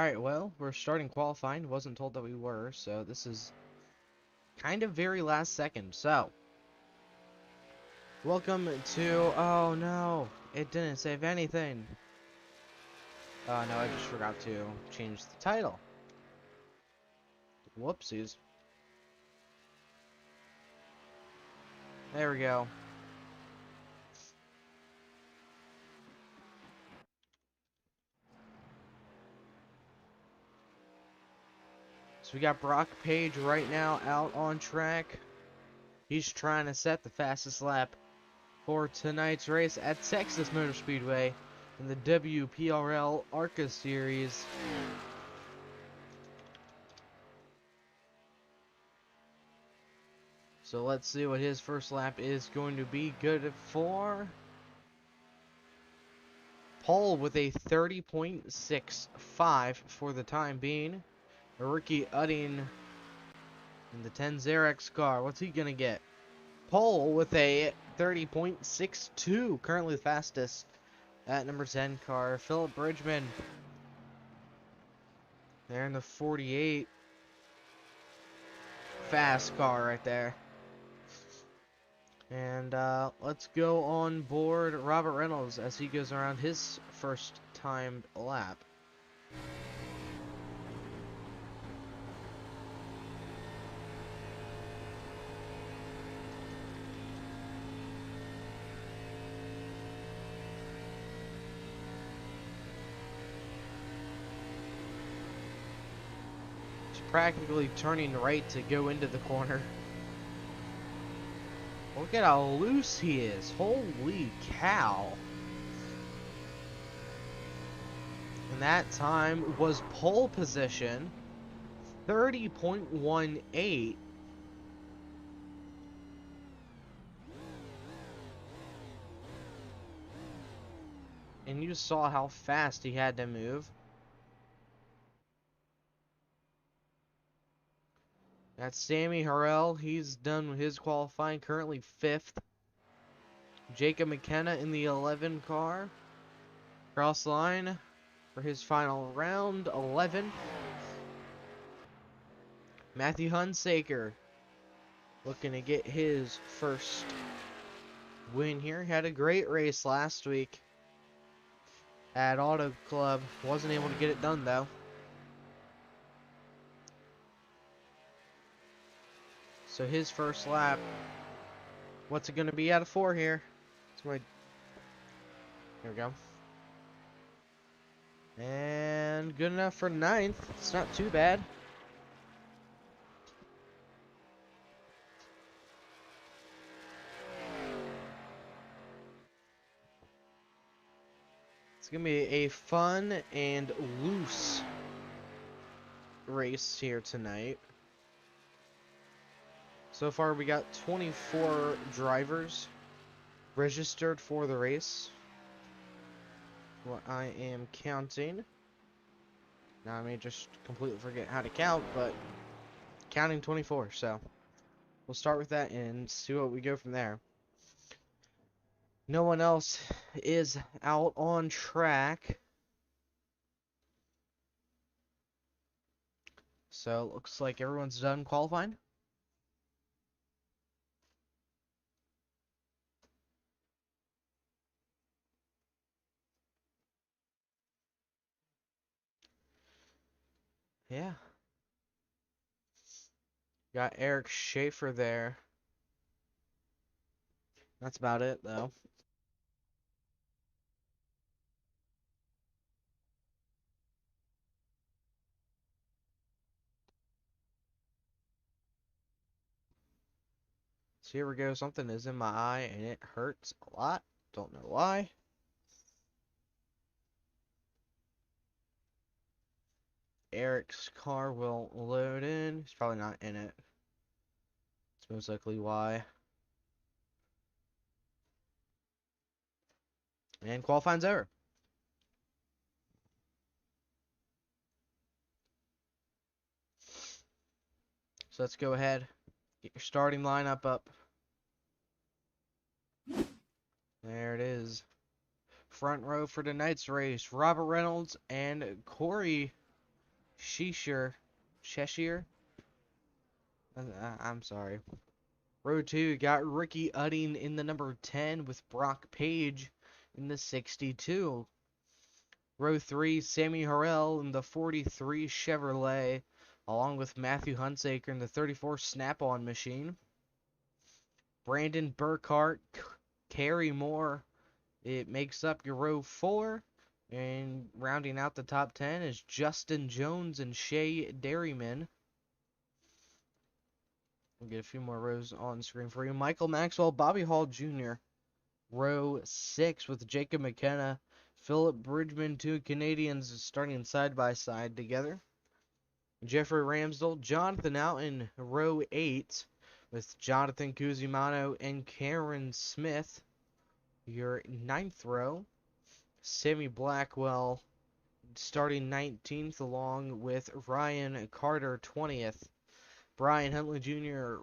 Alright, well, we're starting qualifying. Wasn't told that we were, so this is kind of very last second. So, welcome to... Oh, no. It didn't save anything. Oh, no, I just forgot to change the title. Whoopsies. There we go. So we got Brock Page right now out on track. He's trying to set the fastest lap for tonight's race at Texas Motor Speedway in the WPRL ARCA series. So let's see what his first lap is going to be good for. Paul with a 30.65 for the time being. Ricky Udding in the 10 Xerox car. What's he going to get? Paul with a 30.62. Currently the fastest at number 10 car. Philip Bridgman there in the 48. Fast car right there. And let's go on board Robert Reynolds as he goes around his first timed lap. He's practically turning right to go into the corner. Look at how loose he is. Holy cow. And that time was pole position. 30.18. And you saw how fast he had to move. That's Sammy Harrell. He's done with his qualifying. Currently 5th. Jacob McKenna in the 11 car. Cross line for his final round. 11. Matthew Hunsaker looking to get his first win here. Had a great race last week at Auto Club. Wasn't able to get it done though. So his first lap, what's it going to be out of 4 here? Here we go. And good enough for 9th. It's not too bad. It's going to be a fun and loose race here tonight. So far we got 24 drivers registered for the race. What I am counting. Now I may just completely forget how to count, but counting 24. So we'll start with that and see what we go from there. No one else is out on track. So it looks like everyone's done qualifying. Yeah. Got Eric Schaefer there. That's about it, though. So here we go. Something is in my eye, and it hurts a lot. Don't know why. Eric's car will load in. He's probably not in it. That's most likely why. And qualifying's over. So let's go ahead. Get your starting lineup up. There it is. Front row for tonight's race. Robert Reynolds and Corey Cheshire. I'm sorry. Row 2 got Ricky Udding in the number 10 with Brock Page in the 62. Row 3, Sammy Harrell in the 43 Chevrolet, along with Matthew Hunsaker in the 34 Snap-on machine. Brandon Burkhart, Kerry Moore, it makes up your row 4. And rounding out the top 10 is Justin Jones and Shea Dairyman. We'll get a few more rows on screen for you. Michael Maxwell, Bobby Hall Jr. Row 6 with Jacob McKenna, Philip Bridgman, two Canadians starting side by side together. Jeffrey Ramsdell, Jonathan out in row 8 with Jonathan Cusimano and Cameron Smith. Your 9th row. Sammy Blackwell starting 19th along with Ryan Carter 20th. Brian Huntley Jr.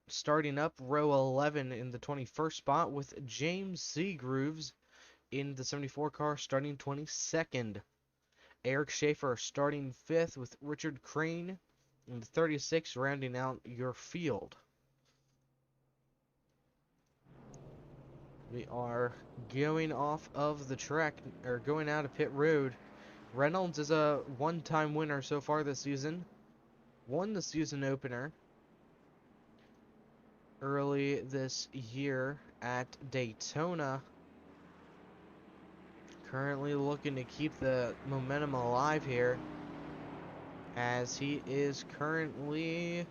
starting up row 11 in the 21st spot with James Seagrooves in the 74 car starting 22nd. Eric Schaefer starting 5th with Richard Crane in the 36 rounding out your field. We are going off of the track, or going out of pit road. Reynolds is a one-time winner so far this season. Won the season opener early this year at Daytona. Currently looking to keep the momentum alive here, as he is currently...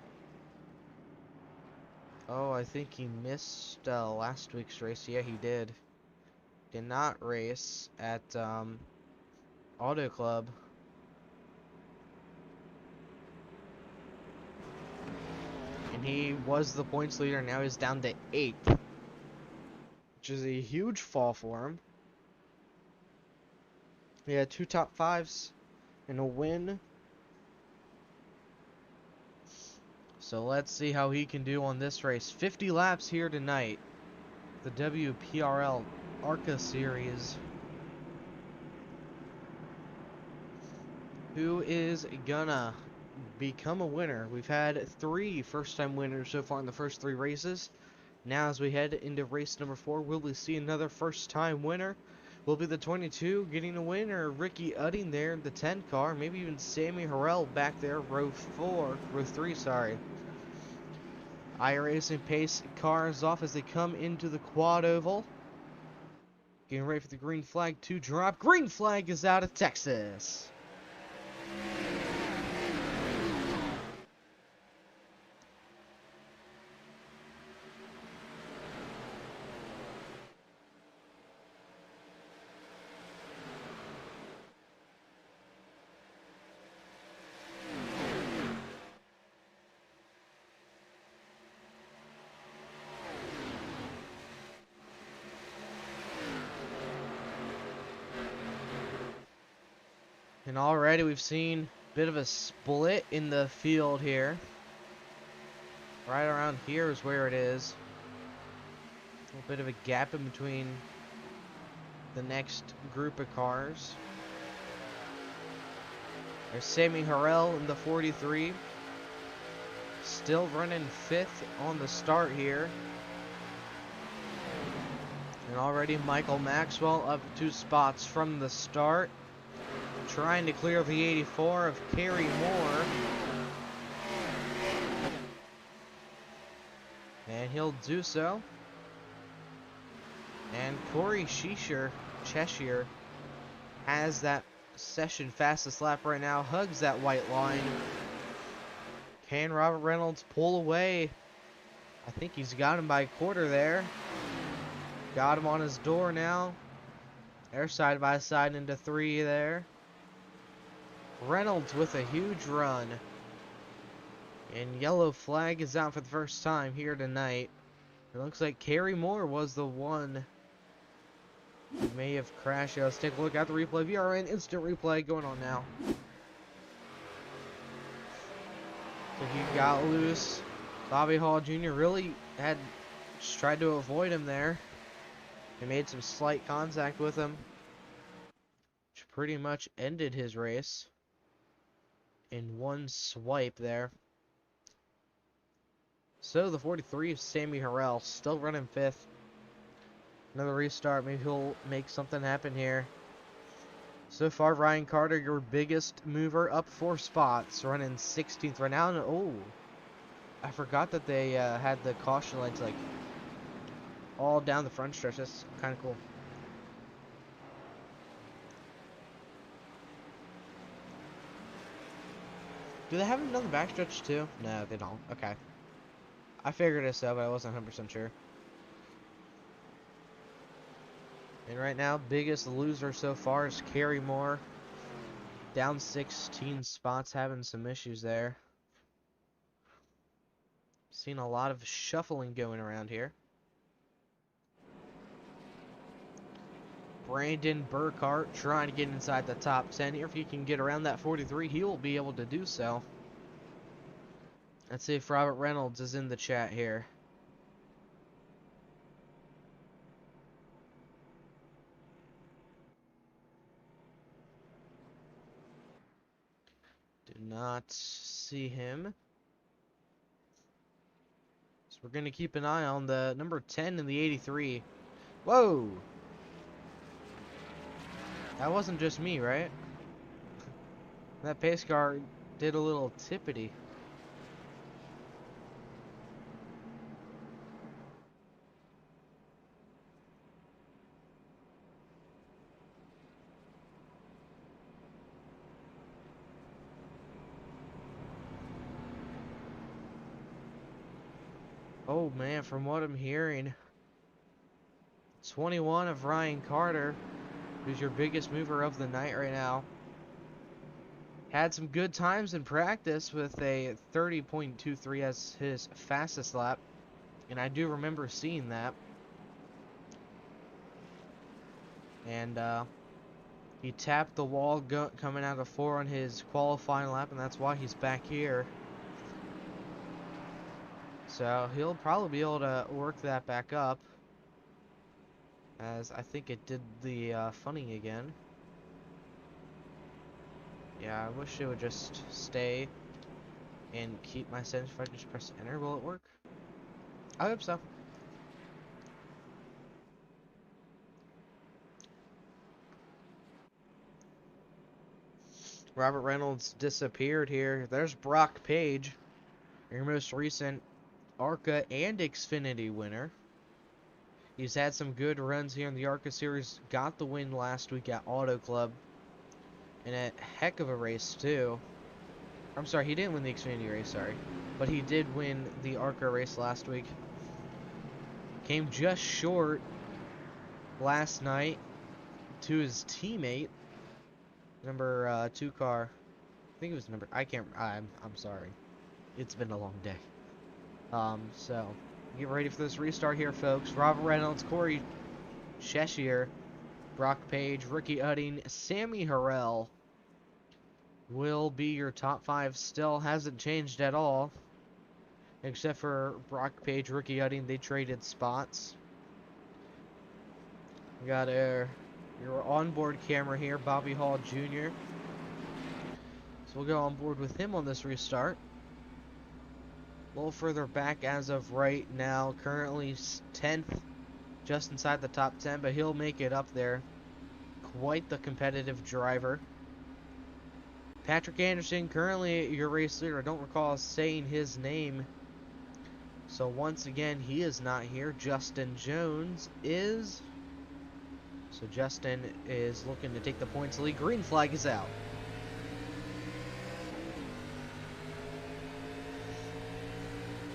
Oh, I think he missed last week's race. Yeah, he did. Did not race at Auto Club. And he was the points leader. Now he's down to 8th, which is a huge fall for him. He had 2 top 5s and a win. So let's see how he can do on this race. 50 laps here tonight. The WPRL ARCA series. Who is gonna become a winner? We've had 3 first-time winners so far in the first 3 races. Now as we head into race number 4, will we see another first-time winner? Will be the 22 getting a win, or Ricky Udding there in the 10 car? Maybe even Sammy Harrell back there, row 3, sorry. iRacing pace cars off as they come into the quad oval. Getting ready for the green flag to drop. Green flag is out of Texas. And already we've seen a bit of a split in the field here. Right around here is where it is. A little bit of a gap in between the next group of cars. There's Sammy Harrell in the 43. Still running 5th on the start here. And already Michael Maxwell up 2 spots from the start. Trying to clear the 84 of Kerry Moore. And he'll do so. And Corey Cheshire has that session fastest lap right now. Hugs that white line. Can Robert Reynolds pull away? I think he's got him by a quarter there. Got him on his door now. They're side by side into 3 there. Reynolds with a huge run. And yellow flag is out for the first time here tonight. It looks like Kerry Moore was the one who may have crashed. Let's take a look at the replay. VRN instant replay going on now. So he got loose. Bobby Hall Jr. really had just tried to avoid him there. He made some slight contact with him, which pretty much ended his race in one swipe there. So the 43 of Sammy Harrell still running 5th. Another restart. Maybe he'll make something happen here. So far, Ryan Carter, your biggest mover, up 4 spots, running 16th right now. And, oh, I forgot that they had the caution lights like all down the front stretch. That's kind of cool. Do they have another backstretch too? No, they don't. Okay. I figured it so, but I wasn't 100% sure. And right now, biggest loser so far is Kerry Moore. Down 16 spots, having some issues there. Seen a lot of shuffling going around here. Brandon Burkhart trying to get inside the top 10 here. If he can get around that 43, he will be able to do so. Let's see if Robert Reynolds is in the chat here. Do not see him. So we're going to keep an eye on the number 10 and the 83. Whoa! That wasn't just me, right? That pace car did a little tippity. Oh man, from what I'm hearing, 21 of Ryan Carter, who's your biggest mover of the night right now, had some good times in practice with a 30.23 as his fastest lap, and I do remember seeing that. And he tapped the wall coming out of 4 on his qualifying lap, and that's why he's back here. So he'll probably be able to work that back up, as I think it did the funny again. Yeah, I wish it would just stay and keep my settings. If I just press enter, will it work? I hope so. Robert Reynolds disappeared here. There's Brock Page, your most recent ARCA and Xfinity winner. He's had some good runs here in the ARCA series. Got the win last week at Auto Club. And a heck of a race, too. I'm sorry, he didn't win the Xfinity race, sorry. But he did win the ARCA race last week. Came just short last night to his teammate. Number 2 car. I think it was number... I'm sorry. It's been a long day. So, get ready for this restart here, folks. Robert Reynolds, Corey Cheshire, Brock Page, Ricky Udding, Sammy Harrell will be your top 5. Still hasn't changed at all. Except for Brock Page, Ricky Udding, they traded spots. We got your onboard camera here, Bobby Hall Jr. So we'll go on board with him on this restart. A little further back as of right now, currently 10th, just inside the top 10, but he'll make it up there. Quite the competitive driver. Patrick Anderson, currently your race leader. I don't recall saying his name. So once again, he is not here. Justin Jones is. So Justin is looking to take the points lead. Green flag is out.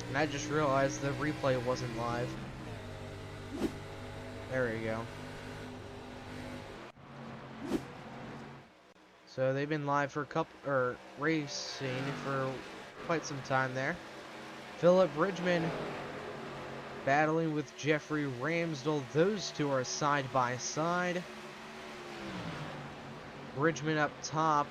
And I just realized the replay wasn't live. There we go. So they've been live for racing for quite some time there. Philip Bridgman battling with Jeffrey Ramsdell. Those two are side by side. Bridgman up top.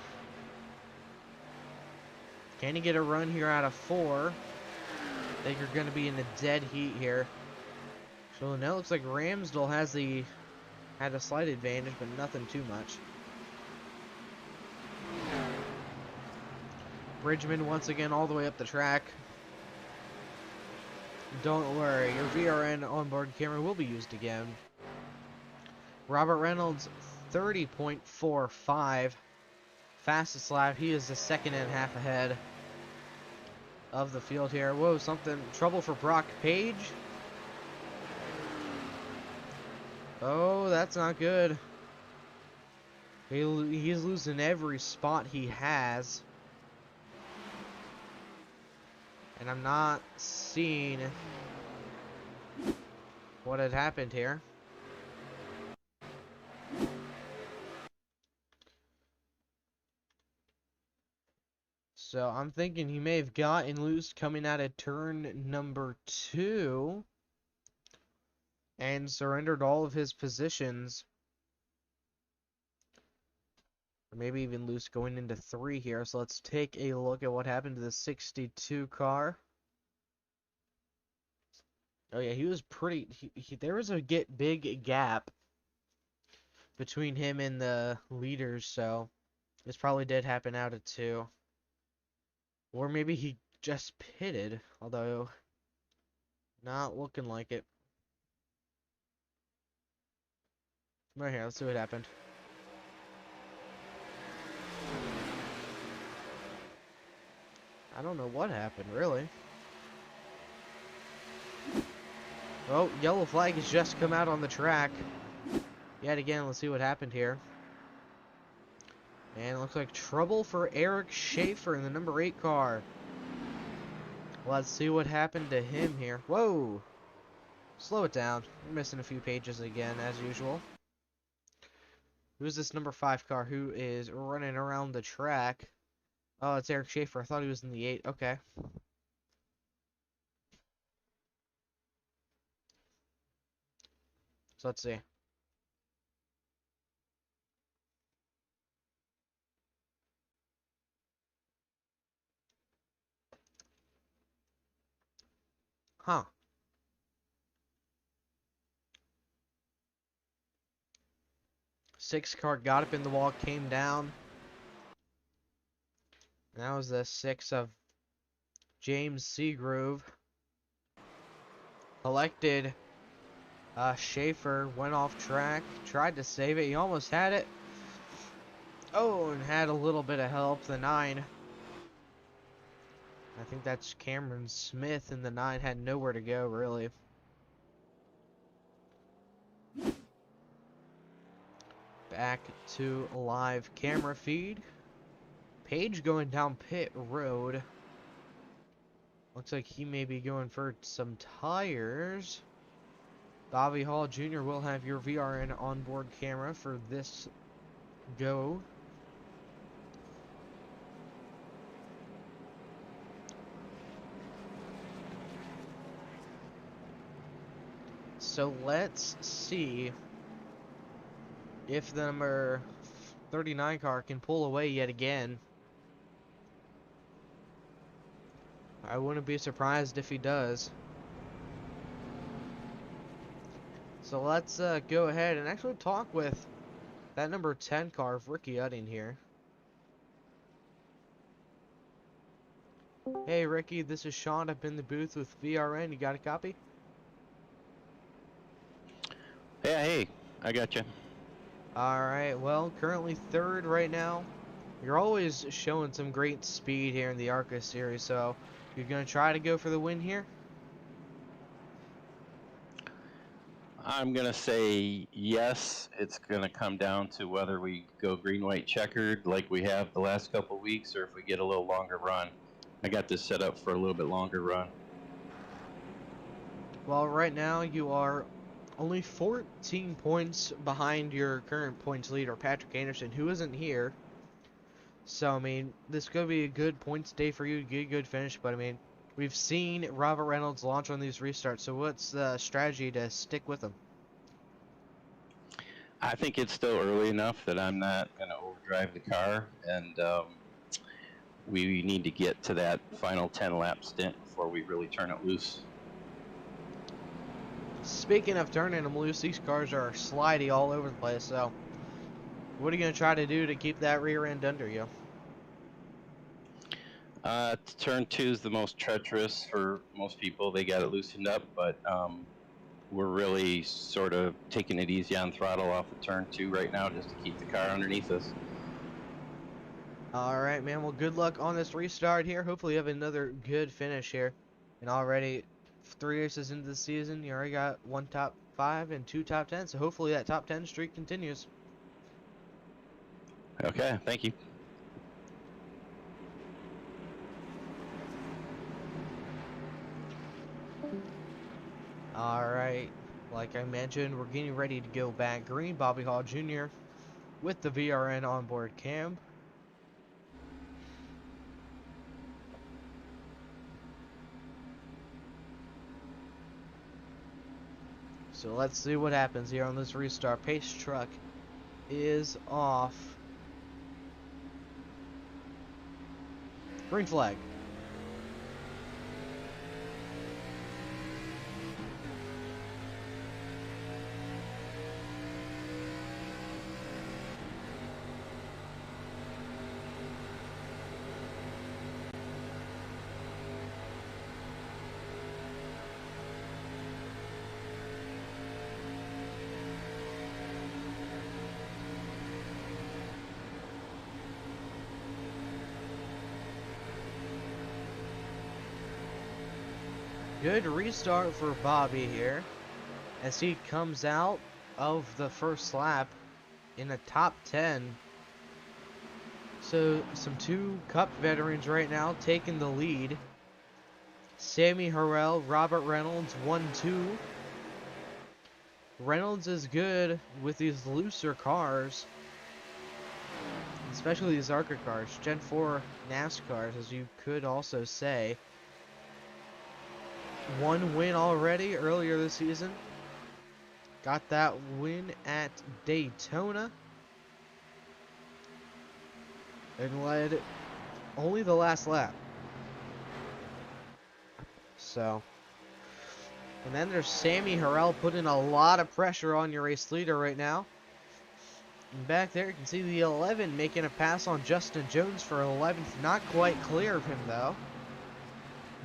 Can he get a run here out of 4? I think you're going to be in a dead heat here. So now it looks like Ramsdell had a slight advantage, but nothing too much. Bridgman once again all the way up the track. Don't worry, your VRN onboard camera will be used again. Robert Reynolds, 30.45. Fastest lap. He is a second and a half ahead of the field here. Whoa, something. Trouble for Brock Page. Oh, that's not good. He's losing every spot he has. And I'm not seeing what had happened here. So I'm thinking he may have gotten loose coming out of turn number 2 and surrendered all of his positions. Or maybe even loose going into 3 here. So let's take a look at what happened to the 62 car. Oh yeah, he was pretty... there was a big gap between him and the leaders, so this probably did happen out of 2. Or maybe he just pitted, although not looking like it. Right here, let's see what happened. I don't know what happened, really. Oh, yellow flag has just come out on the track. Yet again, let's see what happened here. And it looks like trouble for Eric Schaefer in the number 8 car. Let's see what happened to him here. Whoa! Slow it down. We're missing a few pages again, as usual. Who's this number 5 car who is running around the track? Oh, it's Eric Schaefer. I thought he was in the 8. Okay. So let's see. Huh. Six car got up in the wall, came down. And that was the 6 of James Seagrove. Collected. Schaefer went off track, tried to save it. He almost had it. Oh, and had a little bit of help. The 9. I think that's Cameron Smith, and the 9 had nowhere to go, really. Back to live camera feed. Page going down pit road. Looks like he may be going for some tires. Bobby Hall Jr. will have your VRN onboard camera for this go. So let's see if the number 39 car can pull away yet again. I wouldn't be surprised if he does. So let's go ahead and actually talk with that number 10 car of Ricky Udding here. Hey Ricky, this is Sean up in the booth with VRN. You got a copy? Yeah, hey, I got you. Alright, well, currently 3rd right now. You're always showing some great speed here in the ARCA series, so you're going to try to go for the win here? I'm going to say yes. It's going to come down to whether we go green, white, checkered like we have the last couple weeks, or if we get a little longer run. I got this set up for a little bit longer run. Well, right now you are only 14 points behind your current points leader, Patrick Anderson, who isn't here. So, I mean, this could be a good points day for you, get a good finish, but, I mean, we've seen Robert Reynolds launch on these restarts, so what's the strategy to stick with him? I think it's still early enough that I'm not going to overdrive the car, and we need to get to that final 10-lap stint before we really turn it loose. Speaking of turning them loose, these cars are slidey all over the place, so what are you going to try to do to keep that rear end under you? Turn 2 is the most treacherous for most people. They got it loosened up, but we're really sort of taking it easy on throttle off of turn 2 right now just to keep the car underneath us. All right, man. Well, good luck on this restart here. Hopefully, you have another good finish here. And already 3 races into the season, you already got 1 top 5 and 2 top 10. So hopefully that top 10 streak continues. Okay, thank you. All right. Like I mentioned, we're getting ready to go back green. Bobby Hall Jr. with the VRN onboard cam. So let's see what happens here on this restart. Pace truck is off. Green flag. Good restart for Bobby here as he comes out of the first lap in the top 10. So some 2 Cup veterans right now taking the lead. Sammy Harrell, Robert Reynolds, 1-2. Reynolds is good with these looser cars, especially these ARCA cars, Gen 4 NASCARs, as you could also say. 1 win already earlier this season. Got that win at Daytona. And led only the last lap. So. And then there's Sammy Harrell putting a lot of pressure on your race leader right now. And back there you can see the 11 making a pass on Justin Jones for 11th. Not quite clear of him though.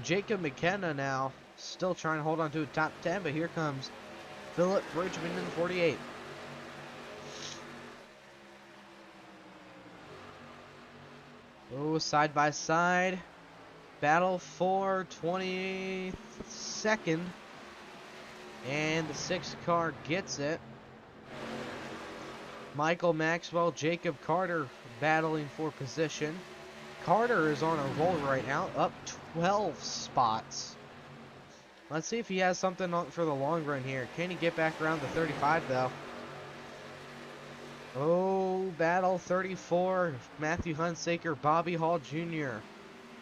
Jacob McKenna now still trying to hold on to a top 10, but here comes Philip Bridgman in the 48. Oh, side by side battle for 22nd, and the 6th car gets it. Michael Maxwell, Jacob Carter battling for position. Carter is on a roll right now, up 12 spots. Let's see if he has something on for the long run here. Can he get back around the 35 though? Oh, battle 34. Matthew Hunsaker, Bobby Hall Jr.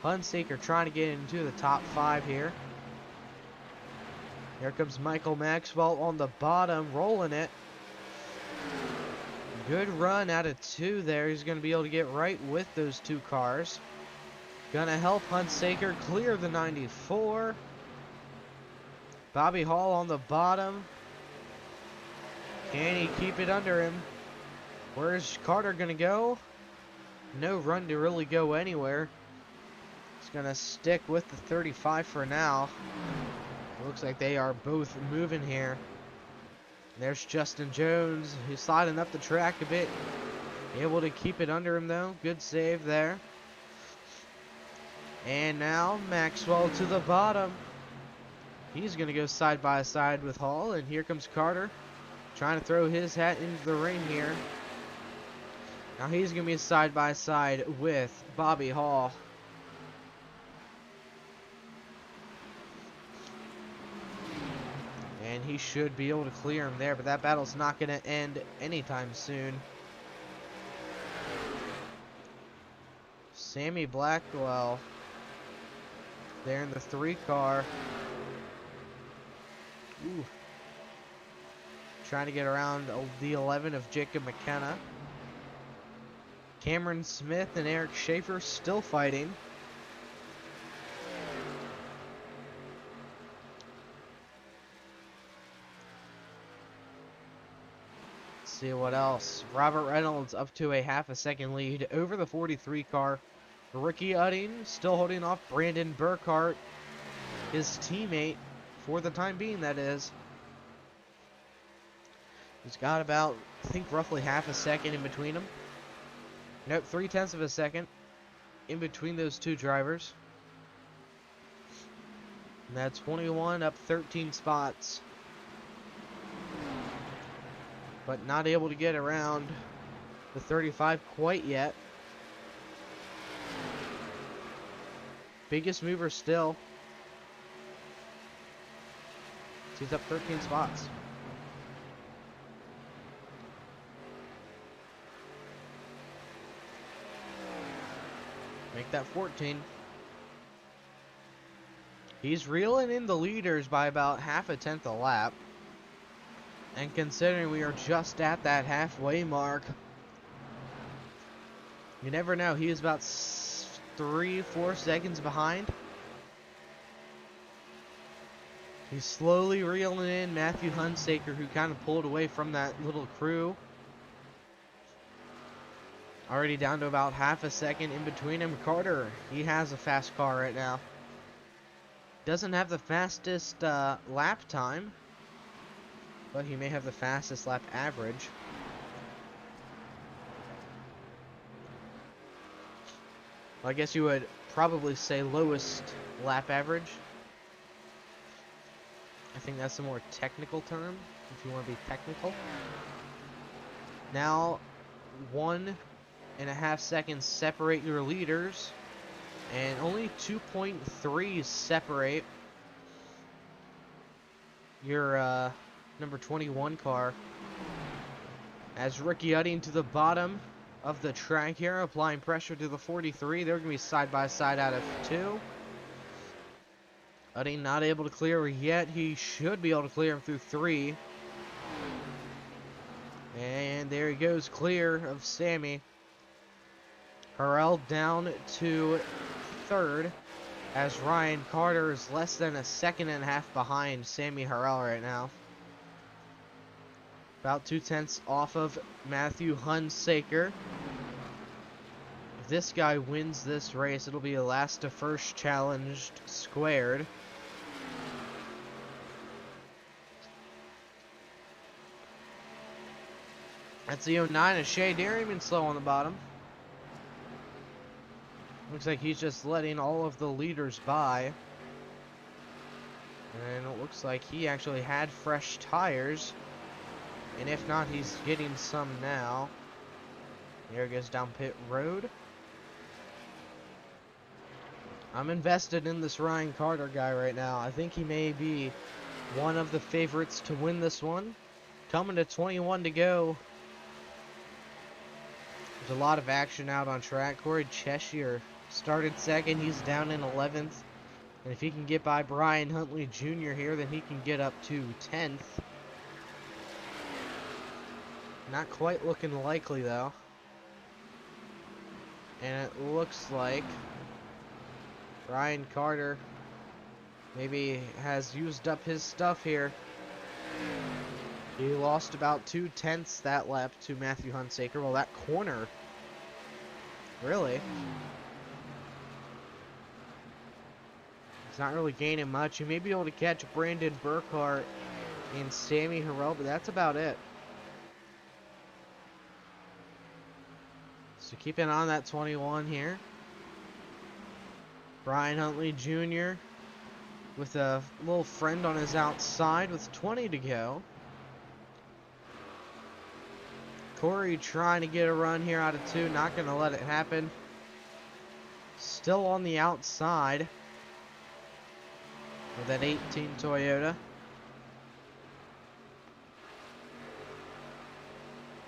Hunsaker trying to get into the top 5 here. Here comes Michael Maxwell on the bottom, rolling it. Good run out of 2 there. He's going to be able to get right with those 2 cars. Gonna help Hunsaker clear the 94. Bobby Hall on the bottom. Can he keep it under him? Where's Carter gonna go? No run to really go anywhere. He's gonna stick with the 35 for now. Looks like they are both moving here. There's Justin Jones, who's sliding up the track a bit. Able to keep it under him though. Good save there. And now Maxwell to the bottom. He's going to go side by side with Hall. And here comes Carter, trying to throw his hat into the ring here. Now he's going to be side by side with Bobby Hall. And he should be able to clear him there, but that battle's not going to end anytime soon. Sammy Blackwell there in the 3 car. Ooh. Trying to get around the 11 of Jacob McKenna. Cameron Smith and Eric Schaefer still fighting. Let's see what else. Robert Reynolds up to a half a second lead over the 43 car. Ricky Udding still holding off Brandon Burkhart, his teammate, for the time being, that is. He's got about, I think, roughly half a second in between them. Nope, 0.3 of a second in between those two drivers. And that's 21 up 13 spots. But not able to get around the 35 quite yet. Biggest mover still. He's up 13 spots. Make that 14. He's reeling in the leaders by about half a tenth a lap. And considering we are just at that halfway mark, you never know. He is about 3-4 seconds behind. He's slowly reeling in Matthew Hunsaker, who kind of pulled away from that little crew. Already down to about half a second in between him. Carter, he has a fast car right now. Doesn't have the fastest lap time, but he may have the fastest lap average. Well, I guess you would probably say lowest lap average. I think that's a more technical term, if you want to be technical. Now, 1.5 seconds separate your leaders, and only 2.3 separate your number 21 car. As Ricky Udding to the bottom of the track here, applying pressure to the 43. They're going to be side by side out of 2. Udding not able to clear yet. He should be able to clear him through 3. And there he goes, clear of Sammy. Harrell down to 3rd, as Ryan Carter is less than a 1.5 seconds behind Sammy Harrell right now. About 0.2 off of Matthew Hunsaker. If this guy wins this race, it'll be a last to first challenged squared. That's the 09 of Shea Dairyman slow on the bottom. Looks like he's just letting all of the leaders by. And it looks like he actually had fresh tires. And if not, he's getting some now. There he goes down pit road. I'm invested in this Ryan Carter guy right now. I think he may be one of the favorites to win this one. Coming to 21 to go. There's a lot of action out on track. Corey Cheshire started 2nd. He's down in 11th. And if he can get by Brian Huntley Jr. here, then he can get up to 10th. Not quite looking likely, though. And it looks like Ryan Carter maybe has used up his stuff here. He lost about 0.2 that lap to Matthew Hunsaker. Well, that corner, really. He's not really gaining much. He may be able to catch Brandon Burkhart and Sammy Harrell, but that's about it. So keeping on that 21 here. Brian Huntley Jr. with a little friend on his outside with 20 to go. Corey trying to get a run here out of 2. Not going to let it happen. Still on the outside with that 18 Toyota.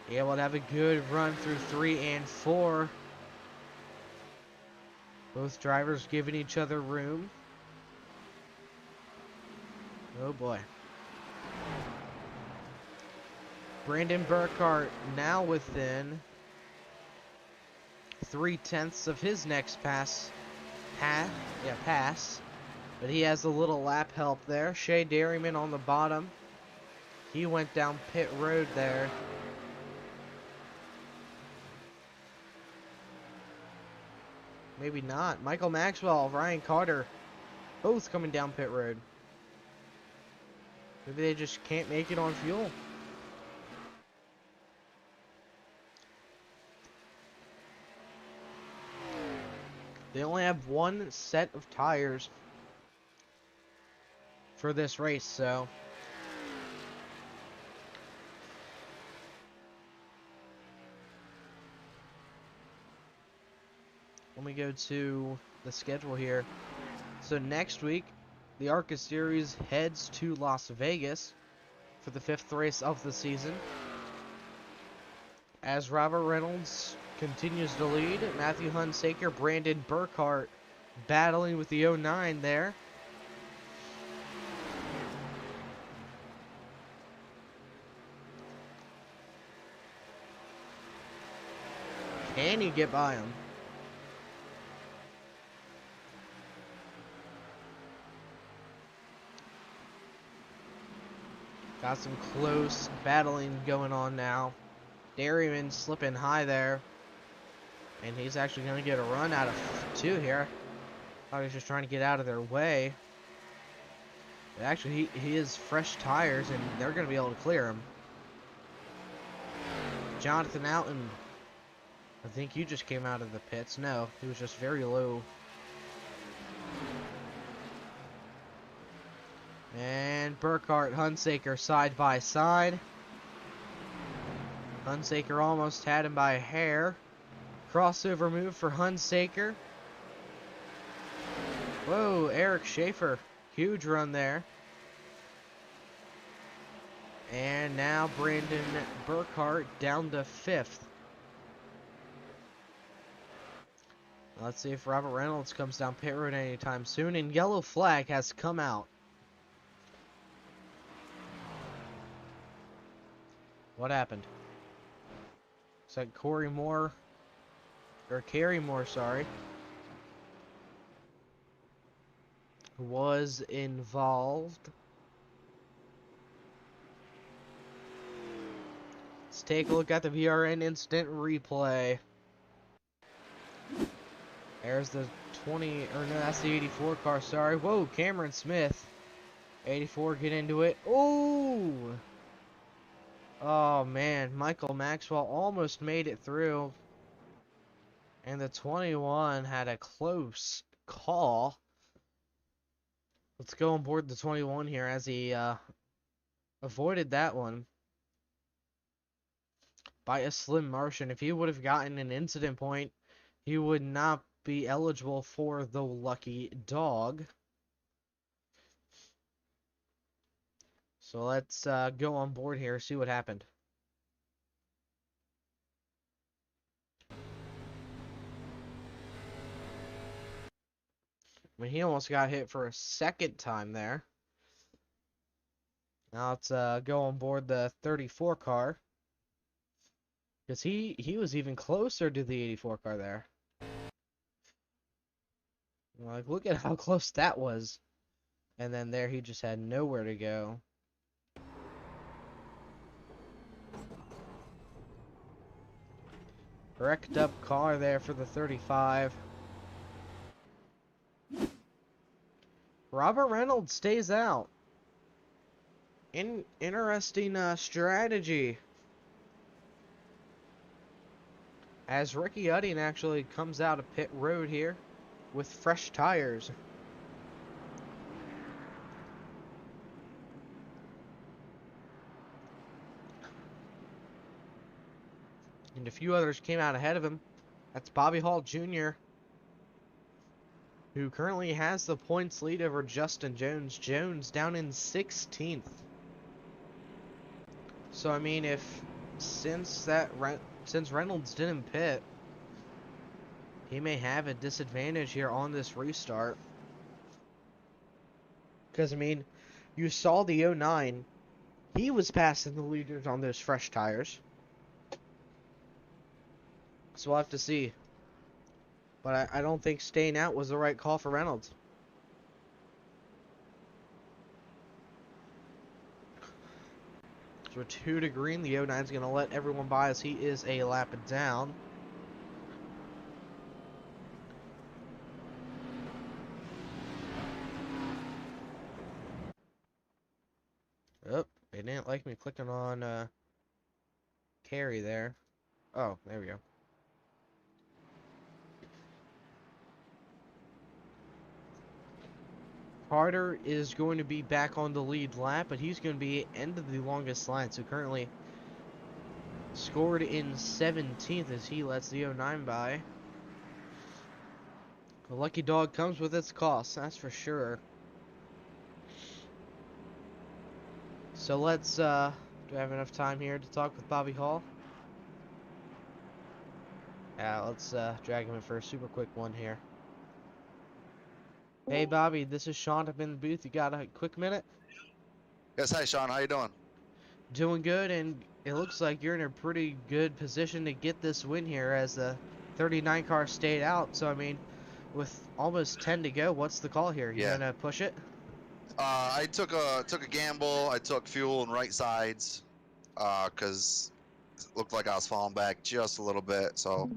Able to have a good run through 3 and 4. Both drivers giving each other room. Oh boy. Brandon Burkhart now within 0.3 of his next pass. Pass. But he has a little lap help there. Shea Dairyman on the bottom. He went down pit road there. maybe not. Michael Maxwell, Ryan Carter, both coming down pit road. Maybe they just can't make it on fuel. They only have one set of tires for this race, so let me go to the schedule here. So next week, the ARCA Series heads to Las Vegas for the 5th race of the season. As Robert Reynolds continues to lead, Matthew Hunsaker, Brandon Burkhart battling with the 09 there. Can you get by him? Got some close battling going on now. Dairyman slipping high there. And he's actually going to get a run out of 2 here. Thought he was just trying to get out of their way. But actually, he has fresh tires, and they're going to be able to clear him. Jonathan Alton, I think you just came out of the pits. No, he was just very low. And Burkhart, Hunsaker side by side. Hunsaker almost had him by a hair. Crossover move for Hunsaker. Whoa, Eric Schaefer. Huge run there. And now Brandon Burkhart down to 5th. Let's see if Robert Reynolds comes down pit road anytime soon. And yellow flag has come out. What happened? Looks like Corey Moore, or Kerry Moore, sorry, was involved. Let's take a look at the VRN instant replay. There's the 20, or no, that's the 84 car, sorry. Whoa, Cameron Smith. 84, get into it. Oh! Oh, man. Michael Maxwell almost made it through. And the 21 had a close call. Let's go on board the 21 here as he avoided that one by a slim margin. If he would have gotten an incident point, he would not be eligible for the lucky dog. So let's go on board here, see what happened. I mean, he almost got hit for a second time there. Now let's go on board the 34 car. Because he was even closer to the 84 car there. Like, look at how close that was. And then there he just had nowhere to go. Wrecked up car there for the 35. Robert Reynolds stays out. Interesting strategy. As Ricky Udding actually comes out of pit road here with fresh tires. And a few others came out ahead of him. That's Bobby Hall Jr., who currently has the points lead over Justin Jones. Jones down in 16th. So, I mean, since Reynolds didn't pit, he may have a disadvantage here on this restart. Because, I mean, you saw the 09. He was passing the leaders on those fresh tires. So we'll have to see. But I don't think staying out was the right call for Reynolds. So we're 2 to green. The 09's going to let everyone by as he is a lap down. didn't like me clicking on carry there. Oh, there we go. Carter is going to be back on the lead lap, but he's going to be end of the longest line. So currently scored in 17th as he lets the 09 by. The lucky dog comes with its costs, that's for sure. So let's, do I have enough time here to talk with Bobby Hall? Yeah, let's drag him in for a super quick one here. Hey Bobby, this is Sean up in the booth. You got a quick minute? Yes, hi Sean, how you doing? Doing good, and it looks like you're in a pretty good position to get this win here as the 39 car stayed out. So I mean, with almost 10 to go, what's the call here? You Yeah. gonna push it? I took a gamble. I took fuel and right sides, cause it looked like I was falling back just a little bit. So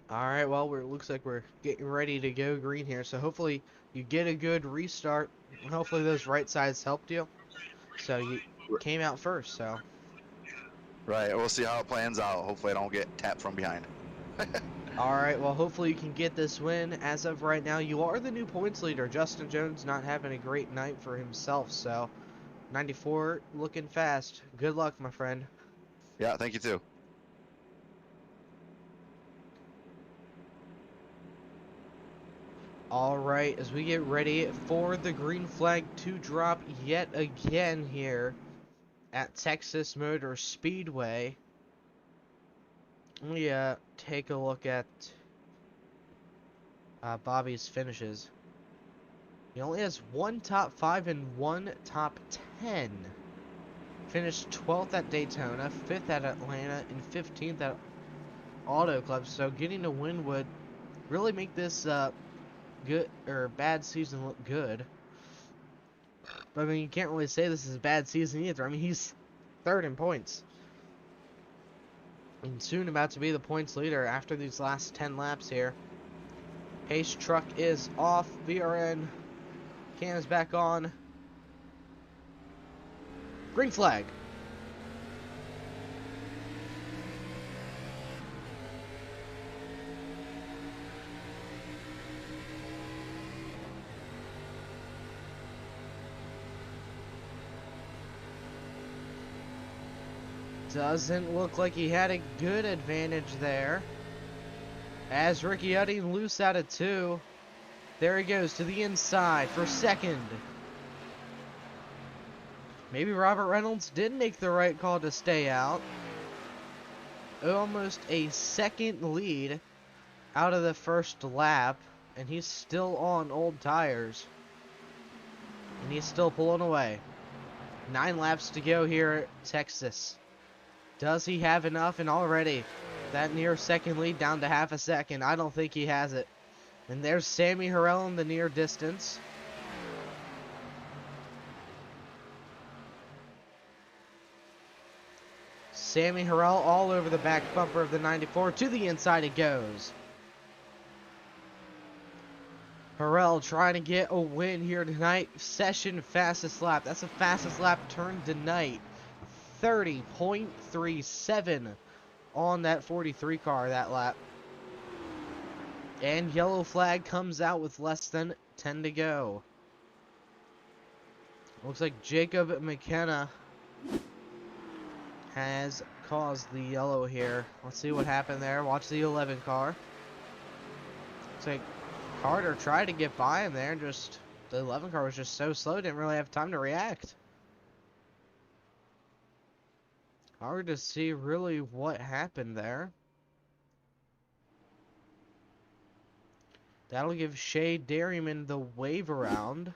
Alright, well, it looks like we're getting ready to go green here. So hopefully you get a good restart. Hopefully those right sides helped you. So you came out first, so. right, we'll see how it plans out. Hopefully I don't get tapped from behind. Alright, well, hopefully you can get this win. As of right now, you are the new points leader. Justin Jones not having a great night for himself, so 94 looking fast. Good luck, my friend. Yeah, thank you too. Alright, as we get ready for the green flag to drop yet again here at Texas Motor Speedway. Let me take a look at Bobby's finishes. He only has one top 5 and one top 10. Finished 12th at Daytona, 5th at Atlanta, and 15th at Auto Club. So getting a win would really make this good or bad season look good. But I mean, you can't really say this is a bad season either. I mean, he's third in points. And soon about to be the points leader after these last 10 laps here. Pace truck is off. VRN cam is back on. Green flag. Doesn't look like he had a good advantage there. As Ricky Udding loose out of 2. There he goes to the inside for second. Maybe Robert Reynolds did make the right call to stay out. Almost a second lead out of the first lap. And he's still on old tires. And he's still pulling away. 9 laps to go here at Texas. Does he have enough? And already that near second lead down to half a second. I don't think he has it. And there's Sammy Harrell in the near distance. Sammy Harrell all over the back bumper of the 94. To the inside it goes. Harrell trying to get a win here tonight. Session fastest lap. That's the fastest lap turn tonight. 30.37 on that 43 car that lap. And yellow flag comes out with less than 10 to go. Looks like Jacob McKenna has caused the yellow here. Let's see what happened there. Watch the 11 car. Looks like Carter tried to get by him there. Just the 11 car was just so slow, didn't really have time to react. Hard to see really what happened there. That'll give Shea Dairyman the wave around.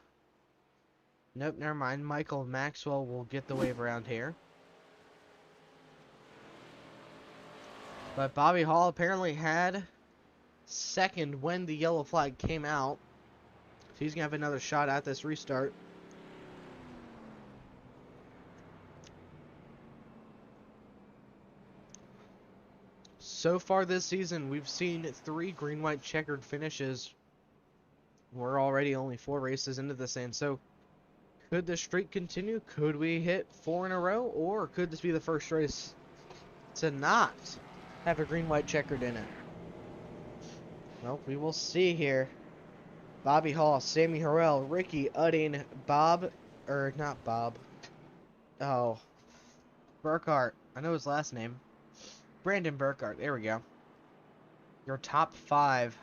Nope, never mind. Michael Maxwell will get the wave around here. But Bobby Hall apparently had second when the yellow flag came out. So he's going to have another shot at this restart. So far this season, we've seen 3 green-white checkered finishes We're already only 4 races into this, and so could the streak continue? Could we hit 4 in a row? Or could this be the first race to not have a green-white checkered in it? Well, we will see here. Bobby Hall, Sammy Harrell, Ricky Udding, not Bob. Oh, Burkhart. I know his last name. Brandon Burkhart. There we go. Your top 5.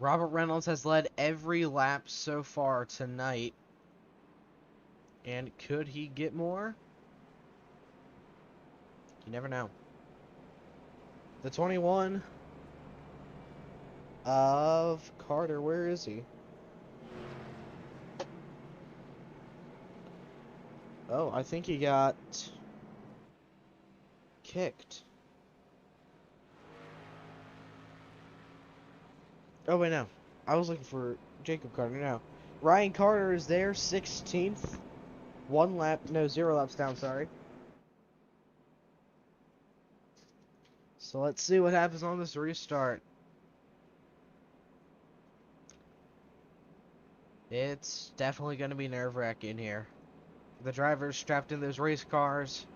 Robert Reynolds has led every lap so far tonight. And could he get more? You never know. The 21 of Carter. Where is he? Oh, I think he got kicked. Oh, wait, no. I was looking for Jacob Carter. No. Ryan Carter is there, 16th. 0 laps down, sorry. So let's see what happens on this restart. It's definitely going to be nerve-wracking here. The drivers strapped in those race cars,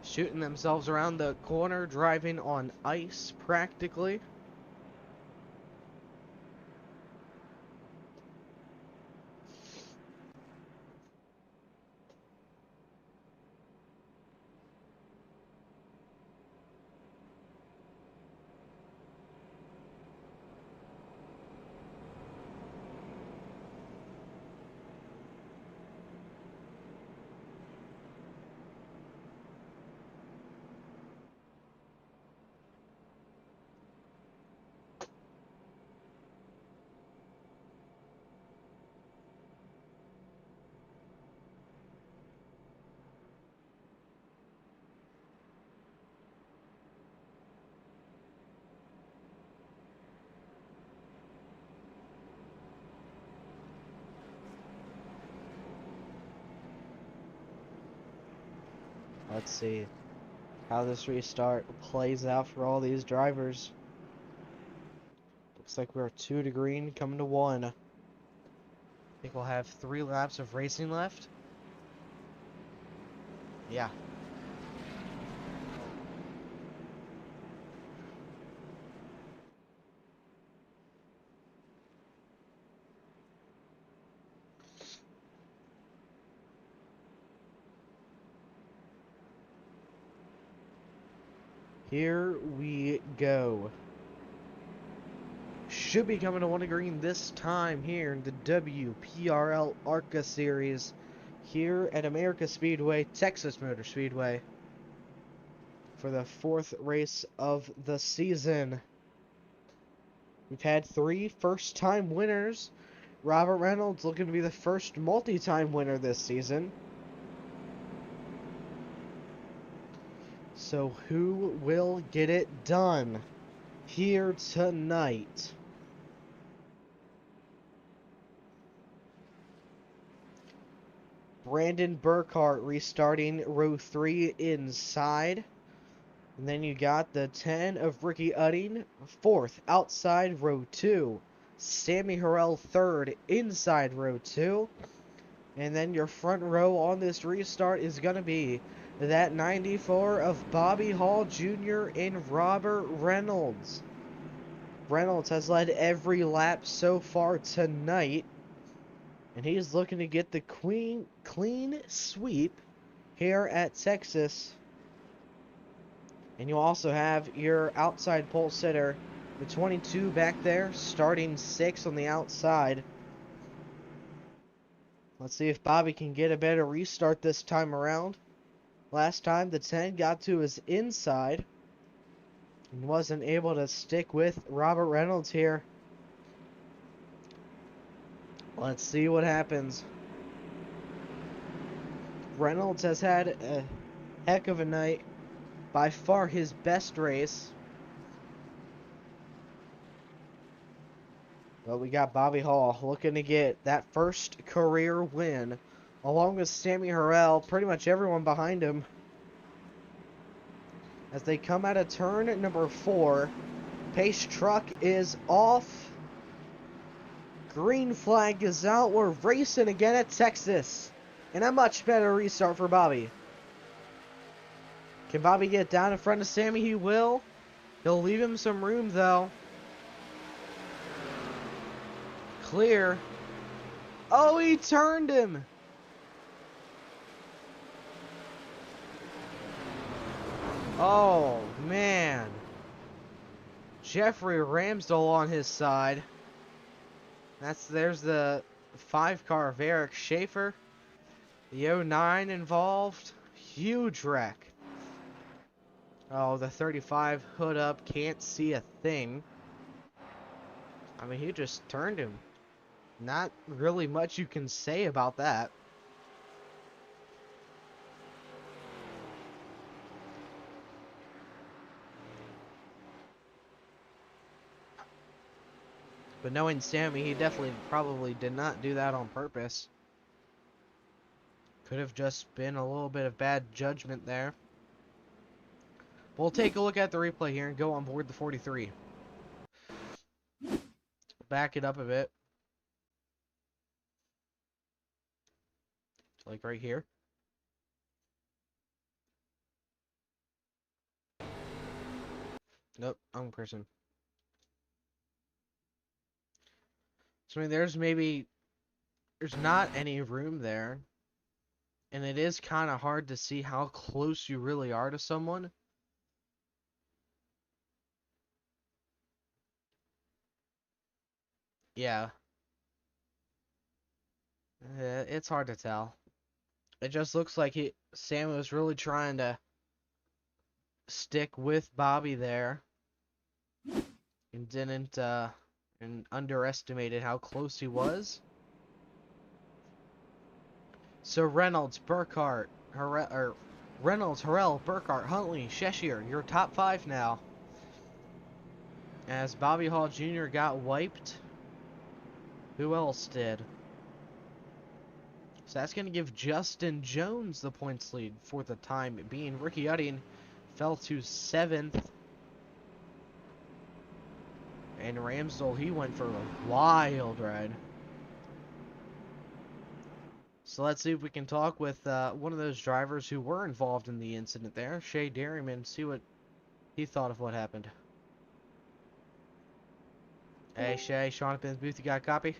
shooting themselves around the corner, driving on ice practically. Let's see how this restart plays out for all these drivers. Looks like we're 2 to green, coming to 1. I think we'll have 3 laps of racing left. Yeah. Here we go. Should be coming to 1 to green this time here in the WPRL ARCA series here at America Speedway, Texas Motor Speedway, for the 4th race of the season. We've had 3 first-time winners. Robert Reynolds looking to be the first multi-time winner this season. So who will get it done here tonight? Brandon Burkhart restarting row 3 inside. And then you got the 10 of Ricky Udding, 4th outside row 2. Sammy Harrell 3rd inside row 2. And then your front row on this restart is going to be that 94 of Bobby Hall Jr. and Robert Reynolds. Reynolds has led every lap so far tonight. And he's looking to get the clean sweep here at Texas. And you also have your outside pole sitter, the 22 back there, starting 6 on the outside. Let's see if Bobby can get a better restart this time around. Last time the 10 got to his inside and wasn't able to stick with Robert Reynolds here. Let's see what happens. Reynolds has had a heck of a night. By far his best race. But we got Bobby Hall looking to get that first career win, along with Sammy Harrell, pretty much everyone behind him. As they come out of turn number 4, pace truck is off. Green flag is out. We're racing again at Texas. And a much better restart for Bobby. Can Bobby get down in front of Sammy? He will. He'll leave him some room, though. Clear. Oh, he turned him. Oh, man. Jeffrey Ramsdell on his side. There's the 5 car of Eric Schaefer. The 09 involved. Huge wreck. Oh, the 35 hood up, can't see a thing. I mean, he just turned him. Not really much you can say about that. But knowing Sammy, he definitely probably did not do that on purpose. Could have just been a little bit of bad judgment there. We'll take a look at the replay here and go on board the 43. Back it up a bit. Like right here. Nope, wrong person. So I mean, there's not any room there. And it is kind of hard to see how close you really are to someone. Yeah. It's hard to tell. It just looks like Sam was really trying to stick with Bobby there. And didn't, and underestimated how close he was. So Reynolds, Burkhart, Reynolds, Harrell, Burkhart, Huntley, Sheshier, your top 5 now. As Bobby Hall Jr. got wiped, who else did? So that's going to give Justin Jones the points lead for the time being. Ricky Udding fell to 7th. And Ramsdell, he went for a wild ride. So let's see if we can talk with one of those drivers who were involved in the incident there, Shay Dairyman, see what he thought of what happened. Hey Shay, Sean up in the booth, you got a copy?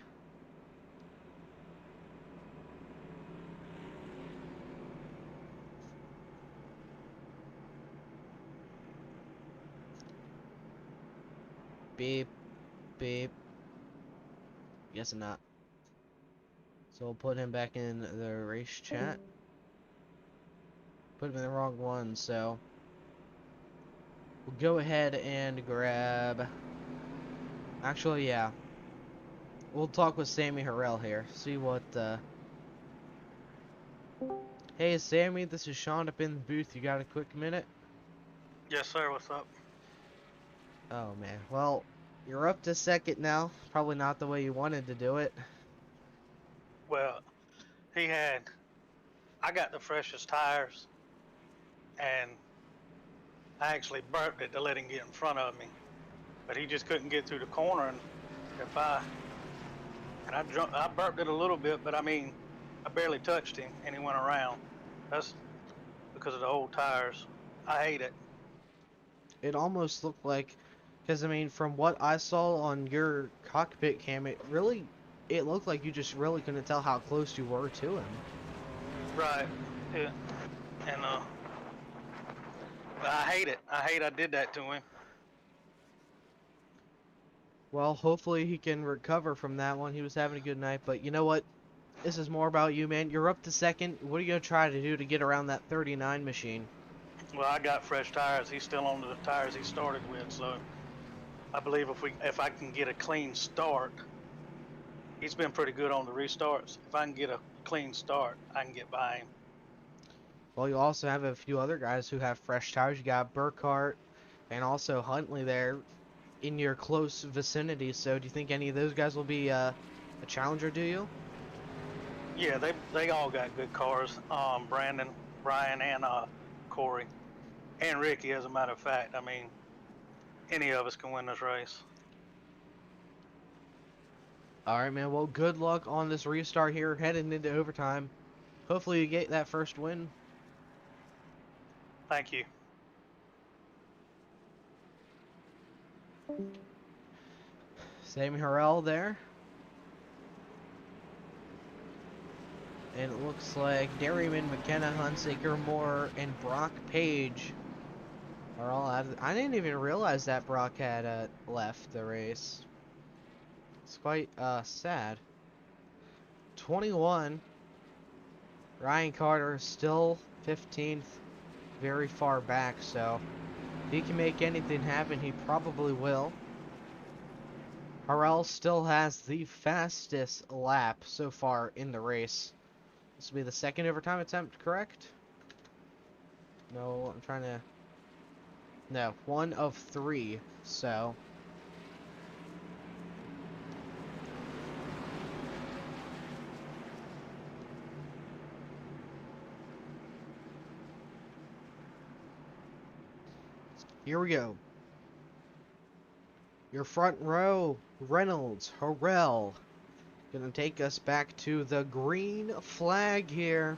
Beep, beep. Guessing not. So we'll put him back in the race chat. Put him in the wrong one, so we'll go ahead and grab... Actually, yeah. We'll talk with Sammy Harrell here. See what, Hey, Sammy, this is Sean up in the booth. You got a quick minute? Yes, sir. What's up? Oh, man. Well, you're up to 2nd now. Probably not the way you wanted to do it. Well, I got the freshest tires, and I actually burped it to let him get in front of me, but he just couldn't get through the corner, and I burped it a little bit, but I mean, I barely touched him, and he went around. That's because of the old tires. I hate it. It almost looked like, because I mean, from what I saw on your cockpit cam, it looked like you just really couldn't tell how close you were to him. Right. Yeah. And I hate it. I did that to him. Well, hopefully he can recover from that one. He was having a good night, but you know what? This is more about you, man. You're up to 2nd. What are you going to try to do to get around that 39 machine? Well, I got fresh tires. He's still on the tires he started with, so I believe if I can get a clean start, he's been pretty good on the restarts. If I can get a clean start, I can get by him. Well, you also have a few other guys who have fresh tires. You got Burkhart and also Huntley there in your close vicinity. So do you think any of those guys will be a challenger, do you? Yeah, they all got good cars. Brandon, Brian, and Corey. And Ricky, as a matter of fact. I mean, any of us can win this race. Alright, man. Well, good luck on this restart here, heading into overtime. Hopefully you get that first win. Thank you. Sammy Harrell there. And it looks like Derryman, McKenna, Hunsaker, Moore, and Brock Page are all out of... I didn't even realize that Brock had left the race. It's quite sad. 21. Ryan Carter still 15th, very far back, so if he can make anything happen, he probably will. Harrell still has the fastest lap so far in the race. This will be the second overtime attempt, correct? No, I'm trying to... No, 1 of 3, so... Here we go. Your front row, Reynolds, Harrell. Gonna take us back to the green flag here.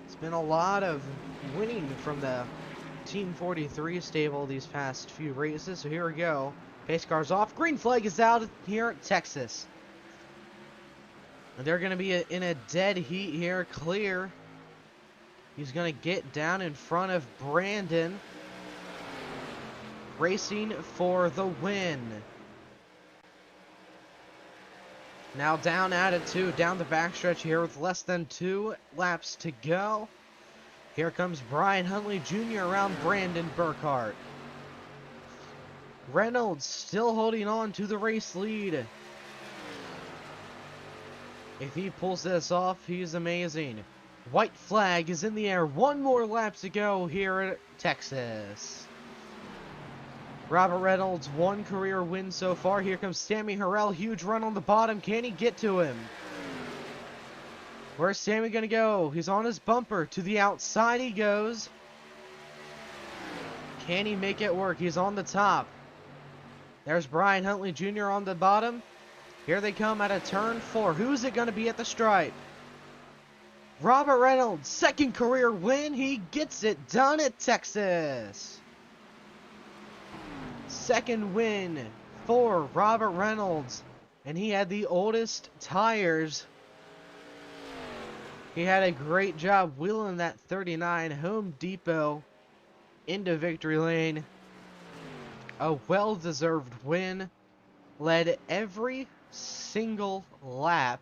It's been a lot of winning from the Team 43 stable these past few races, so here we go. Pace car's off. Green flag is out here at Texas. And they're gonna be in a dead heat here, clear. He's gonna get down in front of Brandon. Racing for the win. Now down attitude, down the backstretch here with less than 2 laps to go. Here comes Brian Huntley Jr. around Brandon Burkhart. Reynolds still holding on to the race lead. If he pulls this off, he's amazing. White flag is in the air. 1 more lap to go here at Texas. Robert Reynolds, 1 career win so far. Here comes Sammy Harrell. Huge run on the bottom. Can he get to him? Where's Sammy going to go? He's on his bumper. To the outside he goes. Can he make it work? He's on the top. There's Brian Huntley Jr. on the bottom. Here they come at a turn 4. Who's it going to be at the stripe? Robert Reynolds, 2nd career win. He gets it done at Texas. 2nd win for Robert Reynolds. And he had the oldest tires. He had a great job wheeling that 39 Home Depot into victory lane. A well-deserved win. Led every single lap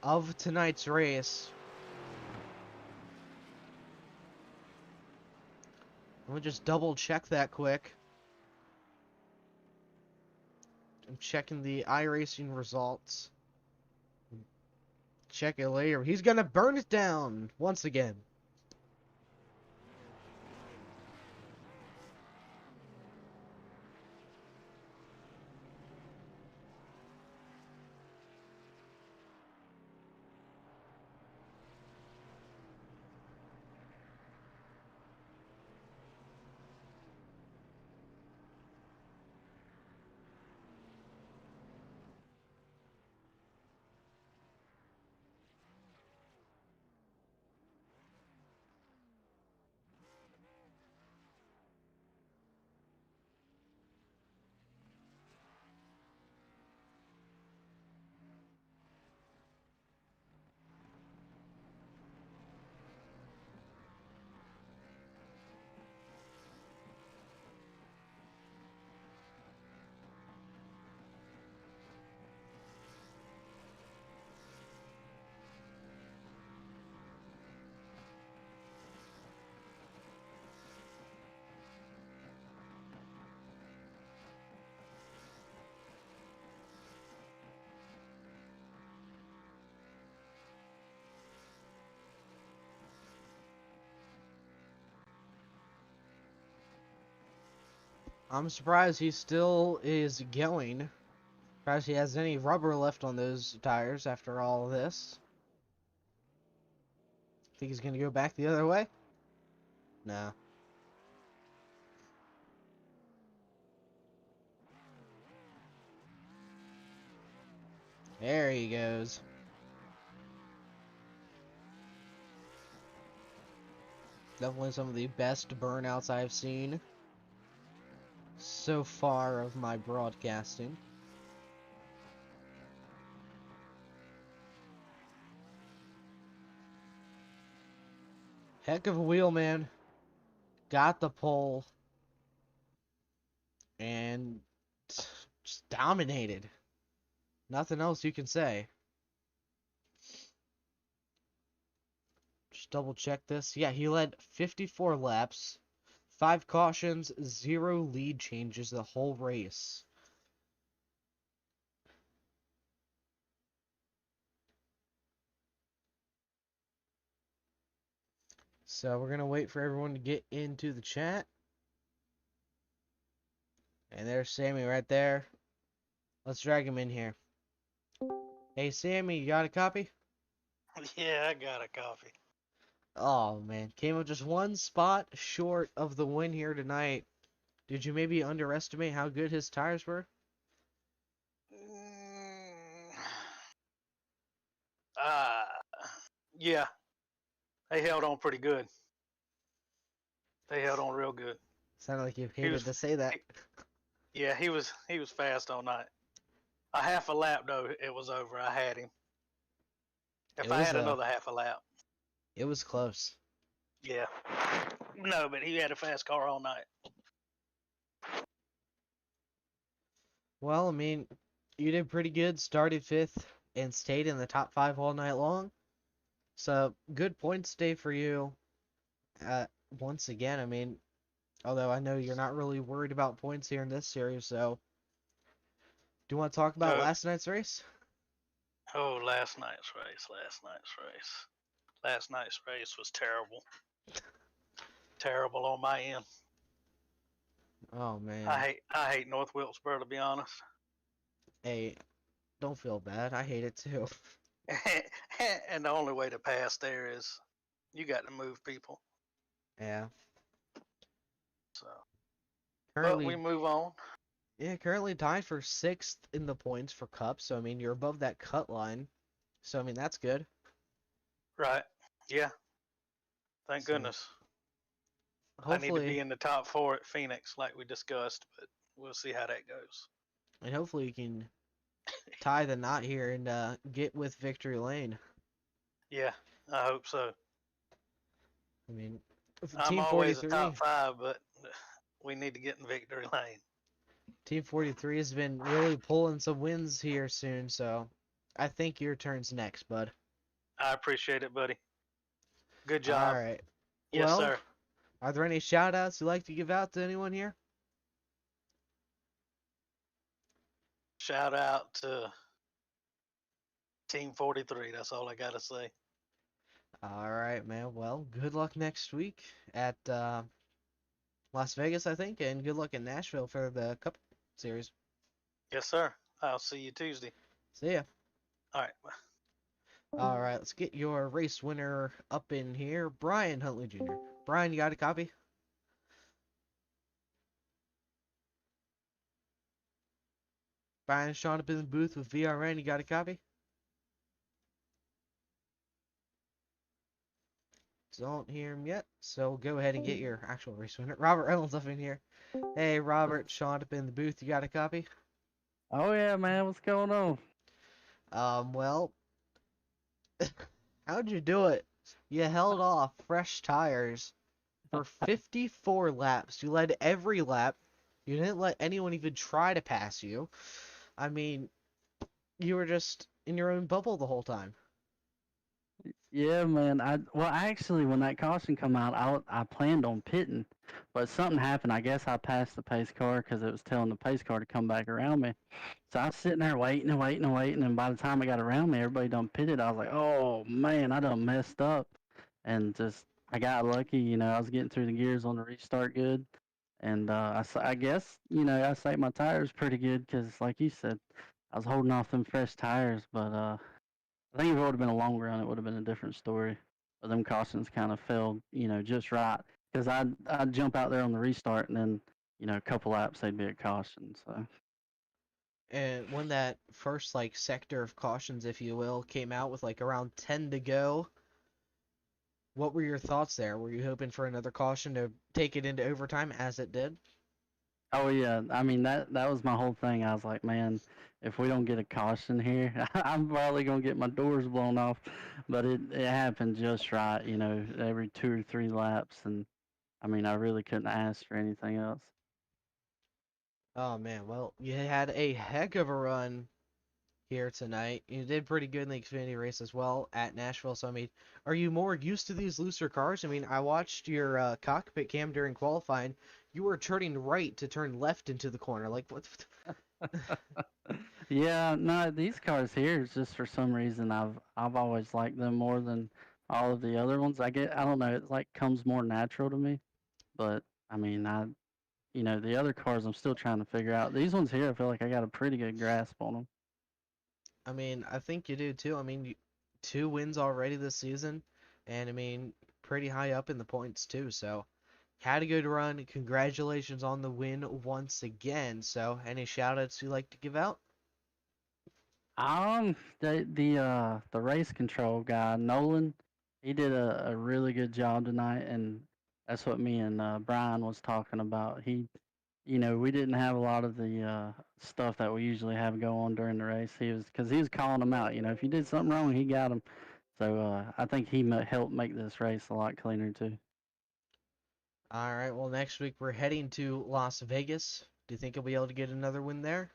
of tonight's race. Let me just double check that quick. I'm checking the iRacing results. Check it later. He's gonna burn it down once again. I'm surprised he still is going. Surprised he has any rubber left on those tires after all of this. Think he's gonna go back the other way? No. There he goes. Definitely some of the best burnouts I've seen so far of my broadcasting. Heck of a wheel, man. Got the pole. And just dominated. Nothing else you can say. Just double check this. Yeah, he led 54 laps, 5 cautions, 0 lead changes the whole race. So we're going to wait for everyone to get into the chat. And there's Sammy right there. Let's drag him in here. Hey, Sammy, you got a copy? Yeah, I got a copy. Oh, man. Came up just one spot short of the win here tonight. Did you maybe underestimate how good his tires were? Uh, yeah, they held on pretty good. They held on real good. Sounded like you He was, hated to say that. yeah, he was fast all night. A half a lap though, it was over. I had him. If I had another half a lap. It was close. Yeah. No, but he had a fast car all night. Well, I mean, you did pretty good. Started 5th and stayed in the top 5 all night long. So, good points day for you. Once again, I mean, although I know you're not really worried about points here in this series, so do you want to talk about last night's race? Oh, last night's race. Last night's race was terrible. Terrible on my end. Oh man. I hate North Wilkesboro, to be honest. Hey, don't feel bad. I hate it too. And the only way to pass there is you got to move people. Yeah. So, Currently, but we move on. Yeah, currently tied for 6th in the points for Cup. So I mean, you're above that cut line. So I mean, that's good. Right. Yeah. Thank goodness. I need to be in the top 4 at Phoenix, like we discussed, but we'll see how that goes. And hopefully you can tie the knot here and get with victory lane. Yeah, I hope so. I mean, I'm Team always 43, a top 5, but we need to get in victory lane. Team 43 has been really pulling some wins here soon, so I think your turn's next, bud. I appreciate it, buddy. Good job. All right. Yes, well, sir. Are there any shout-outs you'd like to give out to anyone here? Shout out to Team 43. That's all I got to say. All right, man. Well, good luck next week at Las Vegas, I think, and good luck in Nashville for the Cup Series. Yes, sir. I'll see you Tuesday. See ya. All right. All right, let's get your race winner up in here. Brian Huntley Jr. Brian, you got a copy? Brian Sean up in the booth with VRN. You got a copy? Don't hear him yet, so go ahead and get your actual race winner. Robert Reynolds up in here. Hey, Robert, Sean up in the booth. You got a copy? Oh yeah, man. What's going on? Well, how'd you do it? You held off fresh tires for 54 laps. You led every lap. You didn't let anyone even try to pass you. I mean, you were just in your own bubble the whole time. Yeah, man. Well, actually, when that caution come out, I planned on pitting, but something happened. I guess I passed the pace car because it was telling the pace car to come back around me. So I was sitting there waiting and waiting and waiting, and by the time I got around me, everybody done pitted. I was like, oh man, I done messed up, and just I got lucky. I was getting through the gears on the restart good, and I guess I saved my tires pretty good because, like you said, I was holding off them fresh tires, but. I think if it would have been a long run, it would have been a different story. But them cautions kind of fell, just right. Because I'd jump out there on the restart, and then, a couple laps, they'd be a caution. So And when that first like sector of cautions, if you will, came out with like around 10 to go, what were your thoughts there? Were you hoping for another caution to take it into overtime as it did? Oh yeah, I mean that was my whole thing. I was like, man, if we don't get a caution here, I'm probably gonna get my doors blown off. But it happened just right, every 2 or 3 laps, and I mean I really couldn't ask for anything else. Oh man, well, you had a heck of a run here tonight. You did pretty good in the Xfinity race as well at Nashville. So I mean, are you more used to these looser cars? I mean, I watched your cockpit cam during qualifying. You were turning right to turn left into the corner. Like what? Yeah, no, these cars here is just for some reason I've always liked them more than all of the other ones. I don't know, it like comes more natural to me. But I mean, the other cars I'm still trying to figure out. These ones here, I feel like I got a pretty good grasp on them. I mean, I think you do too. I mean, 2 wins already this season, and I mean, pretty high up in the points too. So, had a good run. Congratulations on the win once again. So, any shout outs you like to give out? The race control guy, Nolan, he did a really good job tonight, and that's what me and Brian was talking about. We didn't have a lot of the stuff that we usually have go on during the race. Because he was calling them out. If you did something wrong, he got them. So I think he helped make this race a lot cleaner too. All right. Well, next week we're heading to Las Vegas. Do you think you'll be able to get another win there?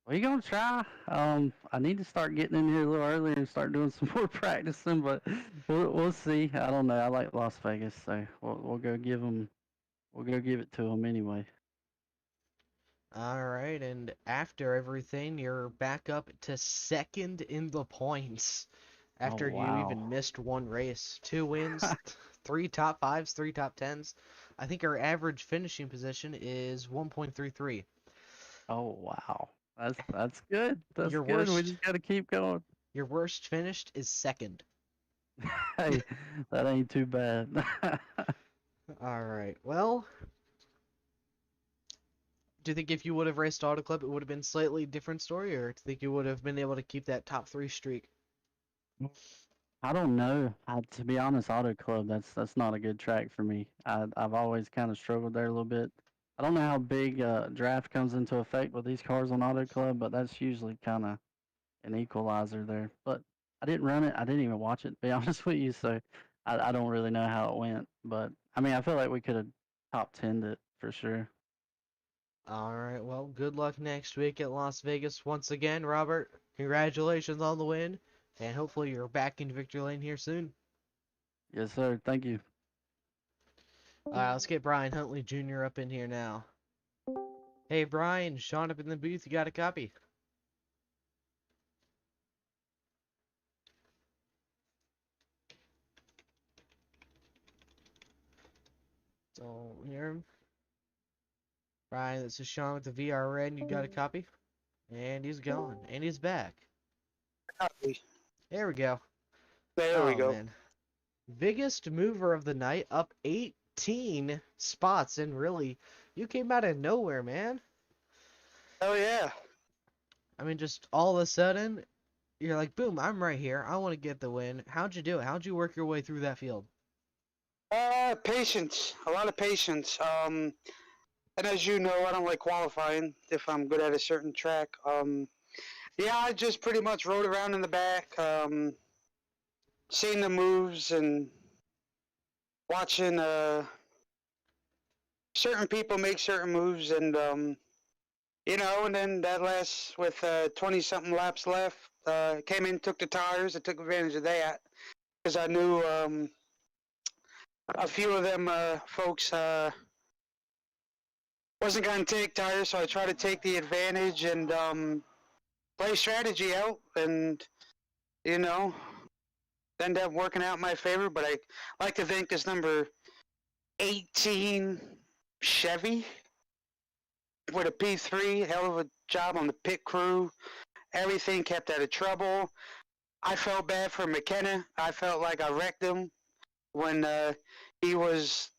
We gonna try. I need to start getting in here a little earlier and start doing some more practicing, but we'll see. I don't know. I like Las Vegas, so we'll go give them. We'll go give it to them anyway. All right. And after everything, you're back up to second in the points Oh after you wow. even missed one race. 2 wins, three top fives, three top tens. I think our average finishing position is 1.33. Oh wow. That's good. That's Your good. We worst just gotta keep going. your worst finished is second. Hey, that ain't too bad. All right. Well, do you think if you would have raced Auto Club, it would have been slightly different story, or do you think you would have been able to keep that top three streak? I don't know. To be honest, Auto Club, that's not a good track for me. I've always kind of struggled there a little bit. I don't know how big draft comes into effect with these cars on Auto Club, but that's usually kind of an equalizer there. But I didn't run it. I didn't even watch it, to be honest with you. So I don't really know how it went. But I mean, I feel like we could have top 10'd it for sure. All right. Well, good luck next week at Las Vegas once again, Robert. Congratulations on the win, and hopefully you're back in victory lane here soon. Yes, sir. Thank you. All right, let's get Brian Huntley Jr. up in here now. Hey, Brian, Sean up in the booth. You got a copy? Don't hear him. Brian, this is Sean with the VRN. You got a copy? And he's gone. And he's back. Copy. There we go. There we Oh, go. man. Biggest mover of the night, up 18 spots. And really, you came out of nowhere, man. Oh yeah. I mean, just all of a sudden, you're like, boom, I'm right here. I want to get the win. How'd you do it? How'd you work your way through that field? Patience. A lot of patience. And as you know, I don't like qualifying if I'm good at a certain track. Yeah, I just pretty much rode around in the back, seeing the moves and watching certain people make certain moves, and and then that last with 20 something laps left, came in, took the tires. I took advantage of that because I knew a few of them folks wasn't going to take tires, so I tried to take the advantage and play strategy out, and you know, ended up working out in my favor. But I like to think this number 18 Chevy with a P3, hell of a job on the pit crew. Everything kept out of trouble. I felt bad for McKenna. I felt like I wrecked him when he was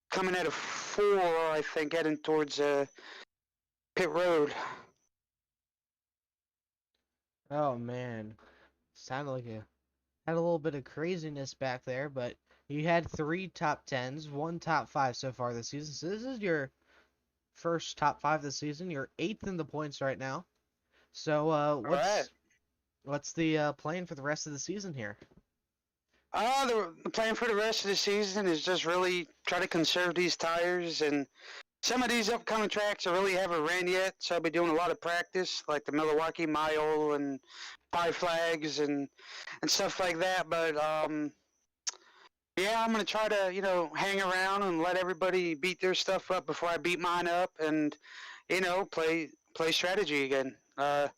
coming out of 4, I think, heading towards pit road. Oh man, sounded like a had a little bit of craziness back there, but you had three top tens, one top five so far this season. So this is your first top five this season. You're eighth in the points right now. So All right. what's the plan for the rest of the season here? The plan for the rest of the season is just really try to conserve these tires, and some of these upcoming tracks I really haven't ran yet, so I'll be doing a lot of practice, like the Milwaukee Mile and Five Flags and stuff like that. But yeah, I'm gonna try to hang around and let everybody beat their stuff up before I beat mine up, and play strategy again, and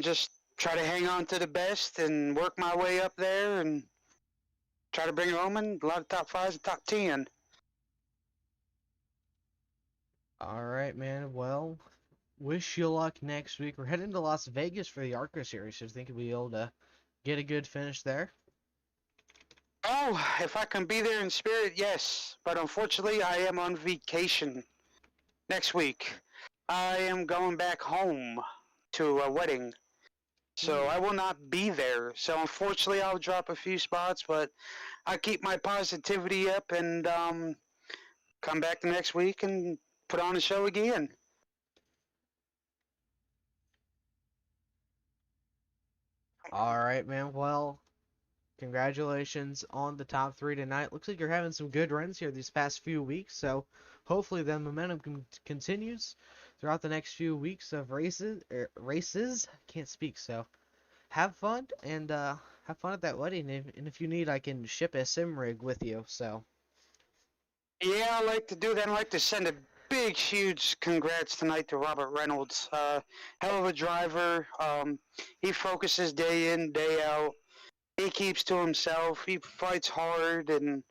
just try to hang on to the best and work my way up there and try to bring it home in a lot of top fives and top 10. All right, man. Well, wish you luck next week. We're heading to Las Vegas for the ARCA series, so I think we'll be able to get a good finish there. Oh, if I can be there in spirit, yes. But unfortunately, I am on vacation next week. I am going back home to a wedding. So I will not be there. So unfortunately, I'll drop a few spots, but I keep my positivity up and come back the next week and put on a show again. All right, man. Well, congratulations on the top three tonight. Looks like you're having some good runs here these past few weeks, so hopefully the momentum continues throughout the next few weeks of races. Can't speak, so have fun and have fun at that wedding. And if you need, I can ship a sim rig with you. So Yeah, I like to do that. I'd like to send a big, huge congrats tonight to Robert Reynolds. Hell of a driver. He focuses day in, day out. He keeps to himself. He fights hard, and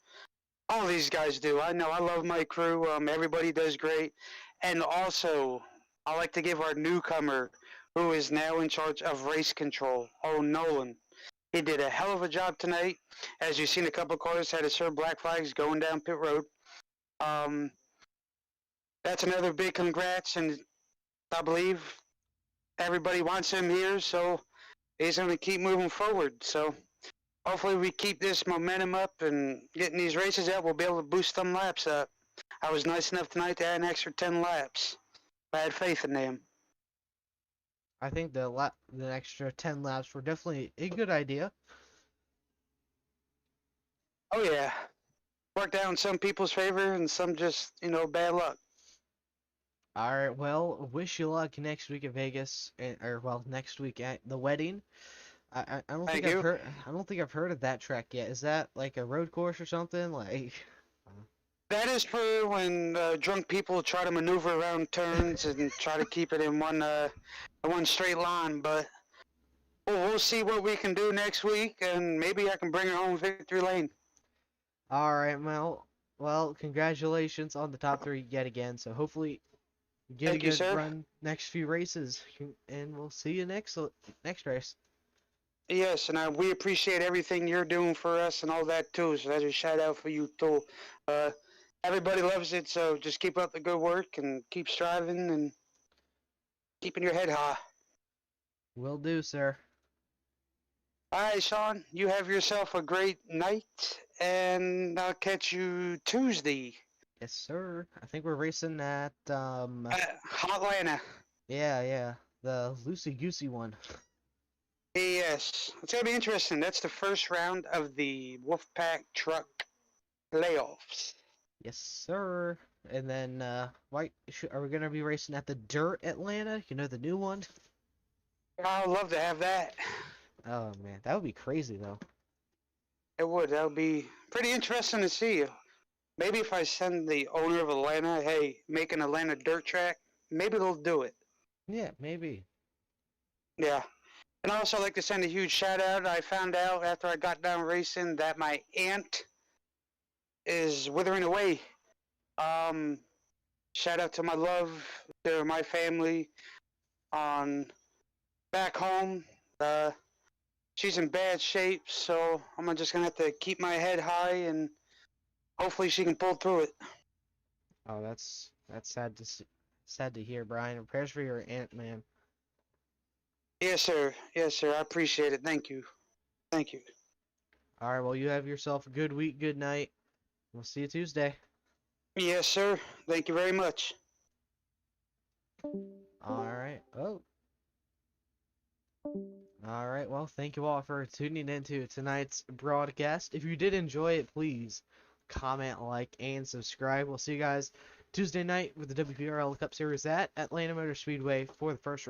all these guys do. I know. I love my crew. Everybody does great. And also, I like to give our newcomer, who is now in charge of race control, Nolan. He did a hell of a job tonight. As you've seen, a couple of cars had to serve black flags going down pit road. Um, that's another big congrats, and I believe everybody wants him here, so he's going to keep moving forward. So hopefully we keep this momentum up and getting these races out, we'll be able to boost them laps up. I was nice enough tonight to add an extra 10 laps. I had faith in them. I think the extra 10 laps were definitely a good idea. Oh yeah, worked out in some people's favor and some just bad luck. All right, well, wish you luck next week at Vegas, or well, next week at the wedding. I don't think Thank I've you. heard of that track yet. Is that like a road course or something? Like, That is for when drunk people try to maneuver around turns and try to keep it in one straight line. But we'll see what we can do next week, and maybe I can bring her home victory lane. all right, well, congratulations on the top three yet again. So hopefully you get a Thank you, good sir. run next few races, and we'll see you next race. Yes, and we appreciate everything you're doing for us and all that too. So that's a shout out for you too. Uh, Everybody loves it, so just keep up the good work and keep striving and keeping your head high. Will do, sir. All right, Sean, you have yourself a great night, and I'll catch you Tuesday. Yes, sir. I think we're racing at Hotlanta. yeah, the loosey goosey one. Yes, it's gonna be interesting. That's the first round of the Wolfpack Truck playoffs. Yes, sir. And then, are we gonna be racing at the Dirt Atlanta? You know, the new one? I'd love to have that. Oh man, that would be crazy though. It would. That would be pretty interesting to see. Maybe if I send the owner of Atlanta, hey, make an Atlanta dirt track, maybe they'll do it. Yeah, maybe. Yeah. And I also like to send a huge shout out. I found out after I got done racing that my aunt is withering away. Um, Shout out to my love, to my family on back home. She's in bad shape, so I'm just gonna have to keep my head high and hopefully she can pull through it. Oh, that's sad to hear, Brian. And prayers for your aunt, man. Yes, sir. Yes, sir. I appreciate it. Thank you. Thank you. All right, well, you have yourself a good week, good night. We'll see you Tuesday. Yes, sir. Thank you very much. All right. Oh. All right. Well, thank you all for tuning into tonight's broadcast. If you did enjoy it, please comment, like, and subscribe. We'll see you guys Tuesday night with the WPRL Cup Series at Atlanta Motor Speedway for the first round.